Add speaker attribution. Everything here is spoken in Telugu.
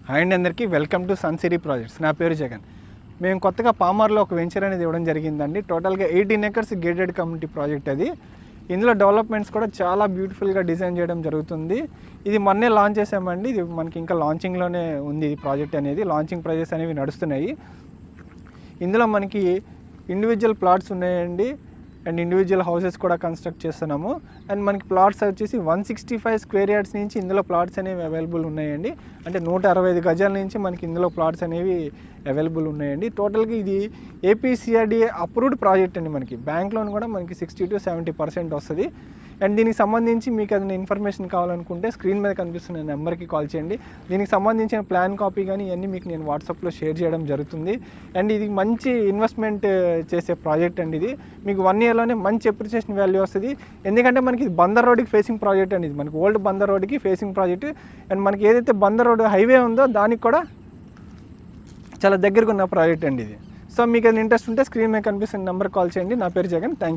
Speaker 1: హాయ్ అండి అందరికీ welcome to sun city projects. నా పేరు జగన్. మేము కొత్తగా పామర్లో ఒక వెంచర్ అనేది ఇవ్వడం జరిగిందండి. టోటల్గా 18 acres గేటెడ్ కమ్యూనిటీ ప్రాజెక్ట్ అది. ఇందులో డెవలప్మెంట్స్ కూడా చాలా బ్యూటిఫుల్గా డిజైన్ చేయడం జరుగుతుంది. ఇది మొన్నే లాంచ్ చేసామండి. ఇది మనకి ఇంకా లాంచింగ్లోనే ఉంది ఈ ప్రాజెక్ట్ అనేది. లాంచింగ్ ప్రైజెస్ అనేవి నడుస్తున్నాయి. ఇందులో మనకి ఇండివిజువల్ ప్లాట్స్ ఉన్నాయండి అండ్ ఇండివిజువల్ హౌసెస్ కూడా కన్స్ట్రక్ట్ చేస్తున్నాము. అండ్ మనకి ప్లాట్స్ వచ్చేసి 165 స్క్వేర్ యార్డ్స్ నుంచి ఇందులో ప్లాట్స్ అనేవి అవైలబుల్ ఉన్నాయండి. అంటే 165 గజాల నుంచి మనకి ఇందులో ప్లాట్స్ అనేవి అవైలబుల్ ఉన్నాయండి. టోటల్గా ఇది ఏపీసీఆర్డీఏ అప్రూవ్డ్ ప్రాజెక్ట్ అండి. మనకి బ్యాంక్ లోన్ కూడా మనకి 60 to 70% వస్తుంది. అండ్ దీనికి సంబంధించి మీకు ఏదైనా ఇన్ఫర్మేషన్ కావాలనుకుంటే స్క్రీన్ మీద కనిపిస్తున్న నెంబర్కి కాల్ చేయండి. దీనికి సంబంధించిన ప్లాన్ కాపీ కానీ ఇవన్నీ మీకు నేను వాట్సాప్లో షేర్ చేయడం జరుగుతుంది. అండ్ ఇది మంచి ఇన్వెస్ట్మెంట్ చేసే ప్రాజెక్ట్ అండి. ఇది మీకు 1 yearలోనే మంచి అప్రిసియేషన్ వాల్యూ వస్తుంది. ఎందుకంటే మనకి బందర్ రోడ్కి ఫేసింగ్ ప్రాజెక్ట్ అండి. ఇది మనకి ఓల్డ్ బందర్ రోడ్కి ఫేసింగ్ ప్రాజెక్ట్. అండ్ మనకి ఏదైతే బందర్ రోడ్ హైవే ఉందో దానికి కూడా చాలా దగ్గరగా ఉన్న ప్రాజెక్ట్ అండి ఇది. సో మీకు ఏదైనా ఇంట్రెస్ట్ ఉంటే స్క్రీన్ మీద కనిపిస్తున్న నెంబర్ కాల్ చేయండి. నా పేరు జగన్. Thank you.